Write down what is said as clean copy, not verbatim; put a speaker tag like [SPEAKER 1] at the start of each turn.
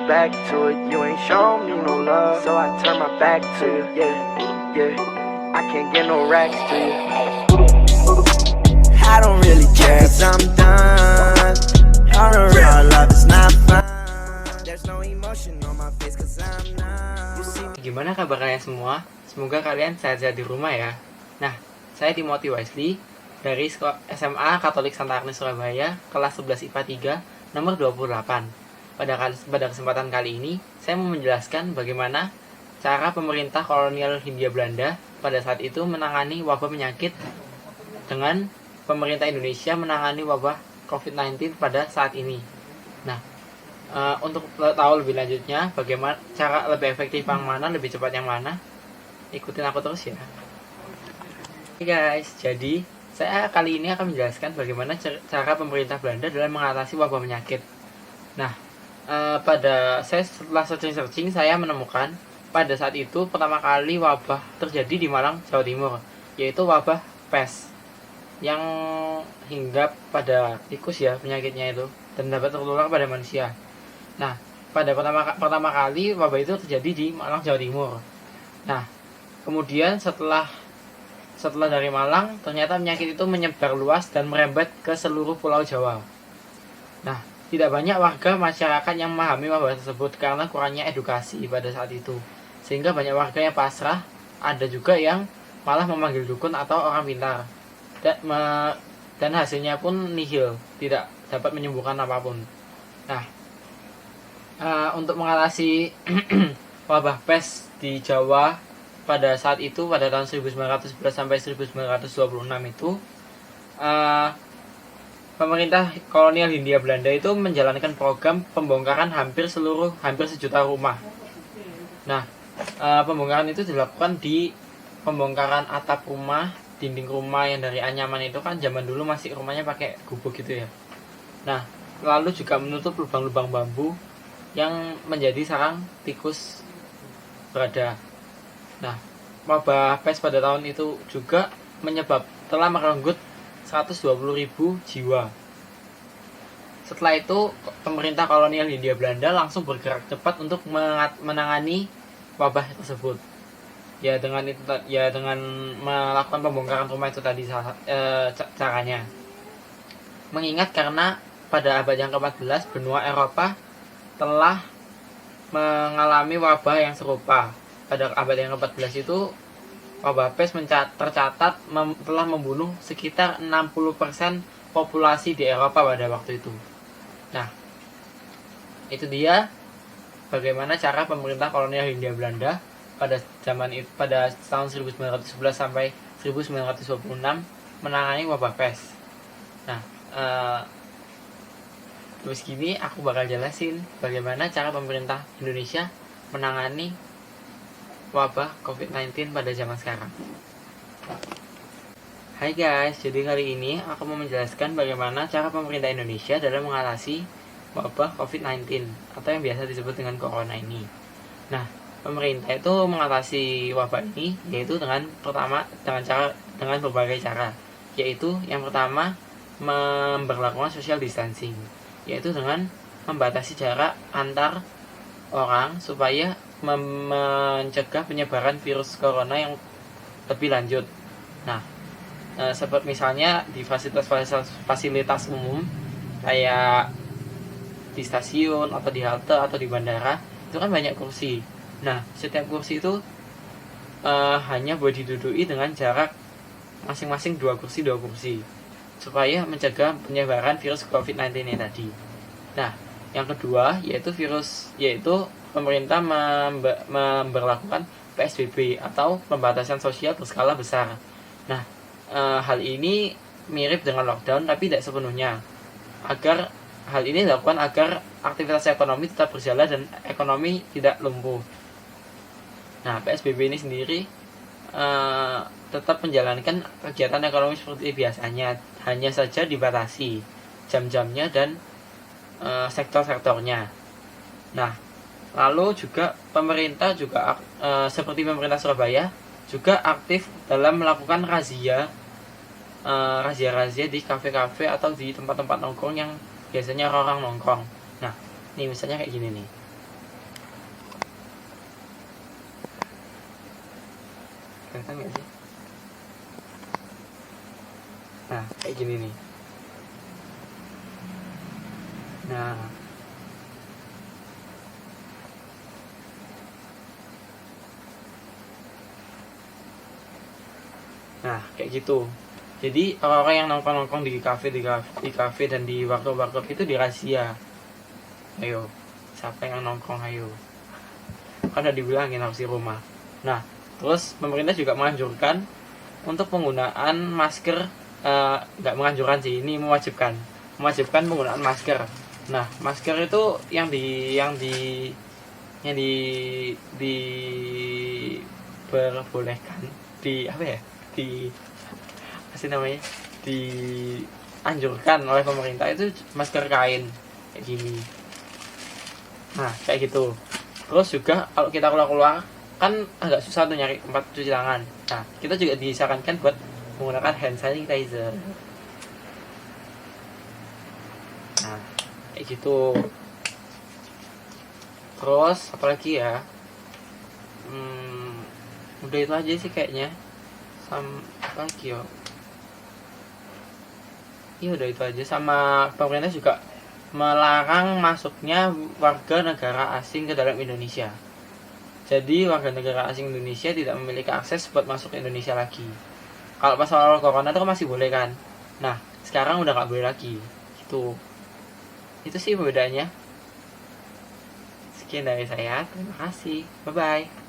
[SPEAKER 1] back to it. You ain't shown me no love, so I turn my back to you. Yeah, yeah. I can't get no racks to you. I don't really care 'cause I'm done. On the real love is not fun. There's no emotion on my face 'cause I'm numb.
[SPEAKER 2] Gimana kabar kalian semua? Semoga kalian sehat-sehat di rumah ya. Nah, saya Timothy Wesley dari SMA Katolik Santa Agnes Surabaya, kelas 11 IPA 3, nomor 28. Pada kesempatan kali ini, saya mau menjelaskan bagaimana cara pemerintah kolonial Hindia Belanda pada saat itu menangani wabah penyakit dengan pemerintah Indonesia menangani wabah COVID-19 pada saat ini. Nah, untuk tahu lebih lanjutnya bagaimana cara lebih efektif yang mana, lebih cepat yang mana, ikutin aku terus ya. Oke guys, jadi saya kali ini akan menjelaskan bagaimana cara pemerintah Belanda dalam mengatasi wabah penyakit. Nah, setelah searching saya menemukan pada saat itu pertama kali wabah terjadi di Malang, Jawa Timur, yaitu wabah pes yang hinggap pada tikus ya penyakitnya itu, dan dapat tertular pada manusia. Nah, pada pertama kali wabah itu terjadi di Malang, Jawa Timur. Nah, kemudian setelah dari Malang, ternyata penyakit itu menyebar luas dan merembet ke seluruh Pulau Jawa. Nah, tidak banyak warga masyarakat yang memahami wabah tersebut karena kurangnya edukasi pada saat itu, sehingga banyak warga yang pasrah. Ada juga yang malah memanggil dukun atau orang pintar, dan hasilnya pun nihil, tidak dapat menyembuhkan apapun. Nah, untuk mengatasi wabah pes di Jawa pada saat itu, pada tahun 1911 sampai 1926 itu, pemerintah kolonial Hindia Belanda itu menjalankan program pembongkaran hampir sejuta rumah. Nah, pembongkaran itu dilakukan di pembongkaran atap rumah, dinding rumah yang dari anyaman itu kan zaman dulu masih rumahnya pakai gubuk gitu ya. Nah, lalu juga menutup lubang-lubang bambu yang menjadi sarang tikus berada. Nah, wabah pes pada tahun itu juga telah merenggut 120.000 jiwa. Setelah itu, pemerintah kolonial Hindia Belanda langsung bergerak cepat untuk menangani wabah tersebut. Ya dengan melakukan pembongkaran rumah itu tadi caranya. Mengingat karena pada abad yang ke-14 benua Eropa telah mengalami wabah yang serupa. Pada abad yang ke-14 itu wabah pes tercatat telah membunuh sekitar 60% populasi di Eropa pada waktu itu. Nah, itu dia bagaimana cara pemerintah kolonial Hindia Belanda pada tahun 1911 sampai 1926 menangani wabah pes. Nah, terus gini aku bakal jelasin bagaimana cara pemerintah Indonesia menangani wabah COVID-19 pada zaman sekarang. Hai guys, jadi kali ini aku mau menjelaskan bagaimana cara pemerintah Indonesia dalam mengatasi wabah COVID-19 atau yang biasa disebut dengan corona ini. Nah, pemerintah itu mengatasi wabah ini yaitu dengan berbagai cara. Yaitu yang pertama, memberlakukan social distancing, yaitu dengan membatasi jarak antar orang supaya mencegah penyebaran virus corona yang lebih lanjut. Nah, seperti misalnya di fasilitas umum kayak di stasiun atau di halte atau di bandara itu kan banyak kursi. Nah, setiap kursi itu hanya boleh diduduki dengan jarak masing-masing 2 kursi supaya mencegah penyebaran virus COVID-19 ini tadi. Nah, yang kedua yaitu pemerintah memberlakukan PSBB atau pembatasan sosial berskala besar. Nah, hal ini mirip dengan lockdown tapi tidak sepenuhnya. Hal ini dilakukan agar aktivitas ekonomi tetap berjalan dan ekonomi tidak lumpuh. Nah, PSBB ini sendiri tetap menjalankan kegiatan ekonomi seperti biasanya, hanya saja dibatasi jam-jamnya dan sektor-sektornya. Nah, lalu juga pemerintah seperti pemerintah Surabaya juga aktif dalam melakukan razia di kafe-kafe atau di tempat-tempat nongkrong yang biasanya orang nongkrong. Nah, ini misalnya kayak gini nih. kelihatan nggak sih? Nah kayak gini nih. Nah kayak gitu. Jadi orang-orang yang nongkrong-nongkrong di kafe dan di warkop itu dirahasia. Ayo, siapa yang nongkrong ayo. Kan udah dibilangin harus di rumah. Nah, terus pemerintah juga menganjurkan untuk penggunaan masker, nggak menganjurkan sih, ini mewajibkan penggunaan masker. Nah, masker itu yang diperbolehkan, di apa ya? Apa sih namanya? Dianjurkan oleh pemerintah itu masker kain kayak gini. Nah, kayak gitu. Terus juga kalau kita keluar kan agak susah tuh nyari tempat cuci tangan. Nah, kita juga disarankan buat menggunakan hand sanitizer. Nah, kayak gitu. Terus apalagi ya? Udah itu aja sih kayaknya. Apa lagi ya? Iya udah itu aja. Sama pemerintah juga melarang masuknya warga negara asing ke dalam Indonesia. Jadi warga negara asing Indonesia tidak memiliki akses buat masuk ke Indonesia lagi. Kalau pas awal corona itu masih boleh kan. Nah sekarang udah nggak boleh lagi. Itu sih perbedaannya. Sekian dari saya. Terima kasih. Bye bye.